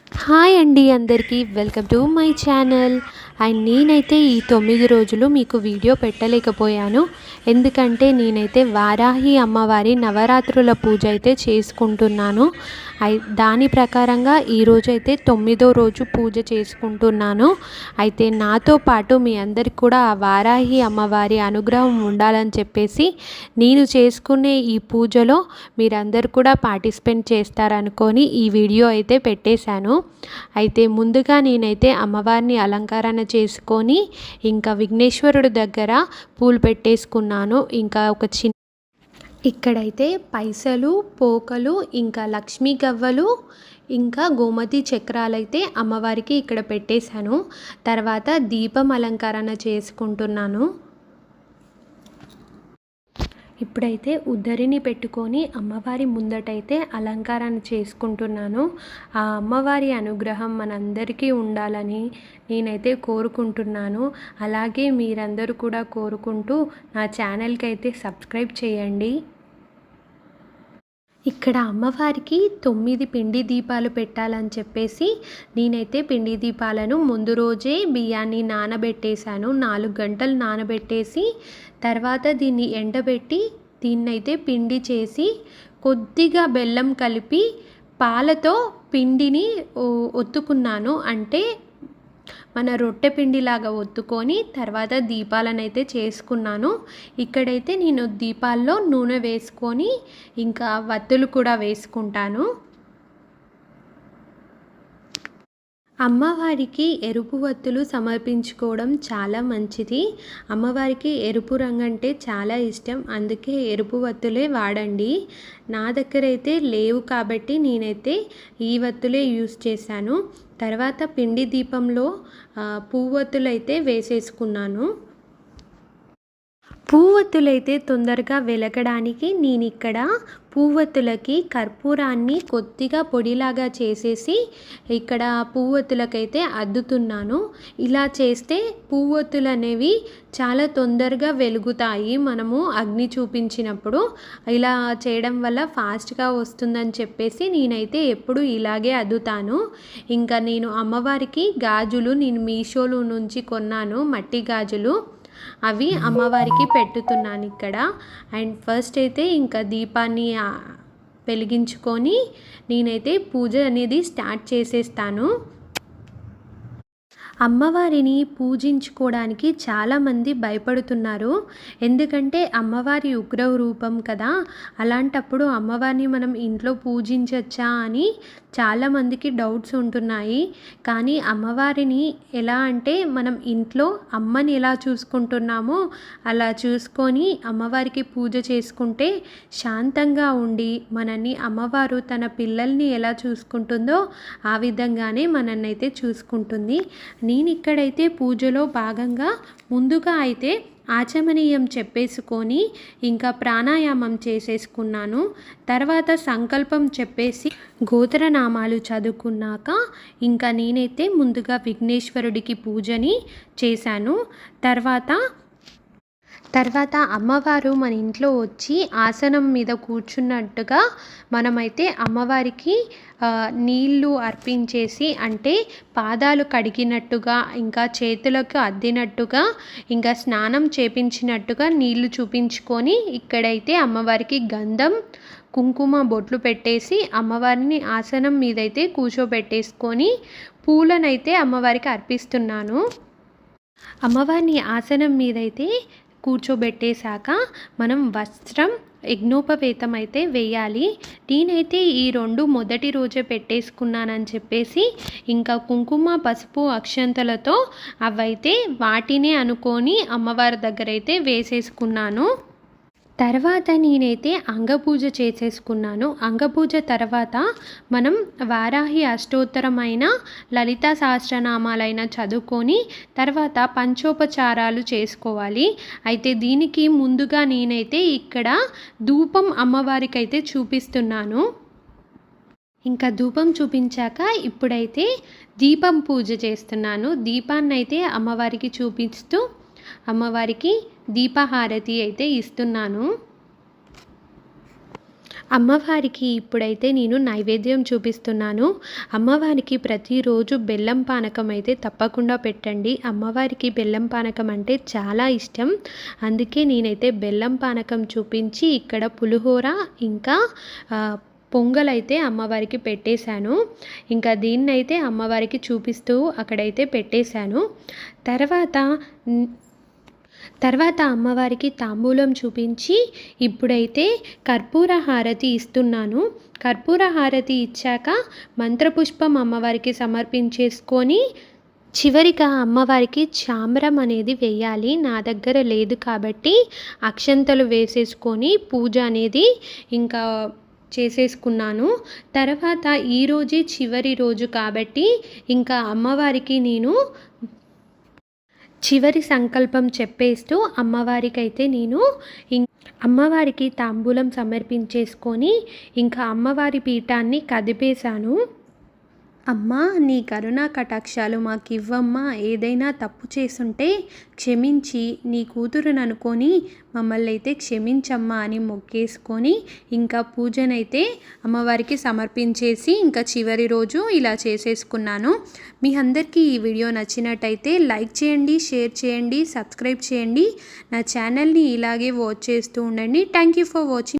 Hi అండి అందరికీ welcome to my channel. And నేనైతే ఈ 9 రోజులు మీకు వీడియో పెట్టలేకపోయాను. ఎందుకంటే నేనైతే వారాహి అమ్మవారి నవరాత్రుల పూజ అయితే చేసుకుంటున్నాను. దాని ప్రకారంగా ఈరోజు అయితే 9వ రోజు పూజ చేసుకుంటున్నాను. అయితే నాతో పాటు మీ అందరికి కూడా ఆ వారాహి అమ్మవారి అనుగ్రహం ఉండాలని చెప్పేసి నేను చేసుకునే ఈ పూజలో మీరందరూ కూడా పార్టిసిపేట్ చేస్తారనుకొని ఈ వీడియో అయితే పెట్టేశాను. అయితే ముందుగా నేనైతే అమ్మవారిని అలంకరణ చేసుకొని ఇంకా విఘ్నేశ్వరుడి దగ్గర పూలు పెట్టేసుకున్నాను. ఇంకా ఒక ఇక్కడైతే పైసలు, పోకలు, ఇంకా లక్ష్మీ గవ్వలు, ఇంకా గోమతి చక్రాలైతే అమ్మవారికి ఇక్కడ పెట్టేశాను. తర్వాత దీపం అలంకరణ చేసుకుంటున్నాను. ఇప్పుడైతే ఉద్దరిని పెట్టుకొని అమ్మవారి ముందటైతే అలంకరణ చేసుకుంటున్నాను. ఆ అమ్మవారి అనుగ్రహం మనందరికీ ఉండాలని నేనైతే కోరుకుంటున్నాను. అలాగే మీరందరూ కూడా కోరుకుంటూ నా ఛానల్కి అయితే సబ్స్క్రైబ్ చేయండి. ఇక్కడ అమ్మవారికి 9 పిండి దీపాలు పెట్టాలని చెప్పేసి నేనైతే పిండి దీపాలను ముందు రోజే బియ్యాన్ని నానబెట్టేశాను. 4 గంటలు నానబెట్టేసి తర్వాత దీన్ని ఎండబెట్టి దీన్నైతే పిండి చేసి కొద్దిగా బెల్లం కలిపి పాలతో పిండిని ఒత్తుకున్నాను. అంటే మన రొట్టె పిండిలాగా ఒత్తుకొని తర్వాత దీపాలను అయితే చేసుకున్నాను. ఇక్కడైతే నేను దీపాల్లో నూనె వేసుకొని ఇంకా వత్తులు కూడా వేసుకుంటాను. అమ్మవారికి ఎరుపు వత్తులు సమర్పించుకోవడం చాలా మంచిది. అమ్మవారికి ఎరుపు రంగు అంటే చాలా ఇష్టం. అందుకే ఎరుపు వత్తులే వాడండి. నా దగ్గర అయితే లేవు కాబట్టి నేనైతే ఈ వత్తులే యూస్ చేశాను. తర్వాత పిండి దీపంలో పువ్వొత్తులు అయితే వేసేసుకున్నాను. పువ్వొత్తులైతే తొందరగా వెలగడానికి నేను ఇక్కడ పువ్వొత్తులకి కర్పూరాన్ని కొద్దిగా పొడిలాగా చేసేసి ఇక్కడ పువ్వొత్తులకైతే అద్దుతున్నాను. ఇలా చేస్తే పువ్వొత్తులు అనేవి చాలా తొందరగా వెలుగుతాయి. మనము అగ్ని చూపించినప్పుడు ఇలా చేయడం వల్ల ఫాస్ట్గా వస్తుందని చెప్పేసి నేనైతే ఎప్పుడు ఇలాగే అద్దుతాను. ఇంకా నేను అమ్మవారికి గాజులు నేను మీషోలో నుంచి కొన్నాను, మట్టి గాజులు. అవి అమ్మవారికి పెట్టుతున్నాను ఇక్కడ. అండ్ ఫస్ట్ అయితే ఇంకా దీపాన్ని వెలిగించుకొని నేనైతే పూజ అనేది స్టార్ట్ చేసేస్తాను. అమ్మవారిని పూజించుకోవడానికి చాలామంది భయపడుతున్నారు. ఎందుకంటే అమ్మవారి ఉగ్ర రూపం కదా. అలాంటప్పుడు అమ్మవారిని మనం ఇంట్లో పూజించవచ్చా అని చాలామందికి డౌట్స్ ఉంటున్నాయి. కానీ అమ్మవారిని ఎలా అంటే మనం ఇంట్లో అమ్మని ఎలా చూసుకుంటున్నామో అలా చూసుకొని అమ్మవారికి పూజ చేసుకుంటే శాంతంగా ఉండి మనల్ని అమ్మవారు తన పిల్లల్ని ఎలా చూసుకుంటుందో ఆ విధంగానే మనన్నైతే చూసుకుంటుంది. నేను ఇక్కడైతే పూజలో భాగంగా ముందుగా అయితే ఆచమనీయం చెప్పేసుకొని ఇంకా ప్రాణాయామం చేసేసుకున్నాను. తర్వాత సంకల్పం చెప్పేసి గోత్రనామాలు చదువుకున్నాక ఇంకా నేనైతే ముందుగా విఘ్నేశ్వరుడికి పూజని చేశాను. తర్వాత అమ్మవారు మన ఇంట్లో వచ్చి ఆసనం మీద కూర్చున్నట్టుగా మనమైతే అమ్మవారికి నీళ్ళు అర్పించేసి అంటే పాదాలు కడిగినట్టుగా ఇంకా చేతులకు అద్దినట్టుగా ఇంకా స్నానం చేపించినట్టుగా నీళ్లు చూపించుకొని ఇక్కడైతే అమ్మవారికి గంధం, కుంకుమ బొట్లు పెట్టేసి అమ్మవారిని ఆసనం మీదైతే కూర్చోబెట్టేసుకొని పూలనైతే అమ్మవారికి అర్పిస్తున్నాను. అమ్మవారిని ఆసనం మీదైతే కూర్చోబెట్టేశాక మనం వస్త్రం, యజ్ఞోపవేతం అయితే వేయాలి. నేనైతే ఈ 2 మొదటి రోజే పెట్టేసుకున్నానని చెప్పేసి ఇంకా కుంకుమ, పసుపు, అక్షంతలతో అవైతే వాటినే అనుకొని అమ్మవారి దగ్గర అయితే వేసేసుకున్నాను. తర్వాత నేనైతే అంగపూజ చేసేసుకున్నాను. అంగపూజ తర్వాత మనం వారాహి అష్టోత్తరమైన లలితా సహస్రనామాలైన చదువుకొని తర్వాత పంచోపచారాలు చేసుకోవాలి. అయితే దీనికి ముందుగా నేనైతే ఇక్కడ ధూపం అమ్మవారికి అయితే చూపిస్తున్నాను. ఇంకా ధూపం చూపించాక ఇప్పుడైతే దీపం పూజ చేస్తున్నాను. దీపాన్ని అయితే అమ్మవారికి చూపిస్తూ అమ్మవారికి దీపహారతి అయితే ఇస్తున్నాను. అమ్మవారికి ఇప్పుడైతే నేను నైవేద్యం చూపిస్తున్నాను. అమ్మవారికి ప్రతిరోజు బెల్లం పానకం అయితే తప్పకుండా పెట్టండి. అమ్మవారికి బెల్లం పానకం అంటే చాలా ఇష్టం. అందుకే నేనైతే బెల్లం పానకం చూపించి ఇక్కడ పులిహోర ఇంకా పొంగలైతే అమ్మవారికి పెట్టేశాను. ఇంకా దీన్నైతే అమ్మవారికి చూపిస్తూ అక్కడైతే పెట్టేశాను. తర్వాత అమ్మవారికి తాంబూలం చూపించి ఇప్పుడైతే కర్పూర హారతి ఇస్తున్నాను. కర్పూర హారతి ఇచ్చాక మంత్రపుష్పం అమ్మవారికి సమర్పించేసుకొని చివరిగా అమ్మవారికి చామరం అనేది వేయాలి. నా దగ్గర లేదు కాబట్టి అక్షంతలు వేసేసుకొని పూజ అనేది ఇంకా చేసేసుకున్నాను. తర్వాత ఈరోజే చివరి రోజు కాబట్టి ఇంకా అమ్మవారికి నేను చివరి సంకల్పం చెప్పేస్తూ అమ్మవారికి తాంబూలం సమర్పించేసుకొని ఇంకా అమ్మవారి పీఠాన్ని కదిపేశాను. అమ్మా, నీ కరుణా కటాక్షాలు మాకు ఇవ్వమ్మా. ఏదైనా తప్పు చేసుంటే క్షమించి నీ కూతురుని అనుకొని మమ్మల్ని అయితే క్షమించమ్మా అని మొక్కేసుకొని ఇంకా పూజనైతే అమ్మవారికి సమర్పించేసి ఇంకా చివరి రోజు ఇలా చేసేసుకున్నాను. మీ అందరికీ ఈ వీడియో నచ్చినట్టయితే లైక్ చేయండి, షేర్ చేయండి, సబ్స్క్రైబ్ చేయండి. నా ఛానల్ని ఇలాగే వాచ్ చేస్తూ ఉండండి. Thank you for watching.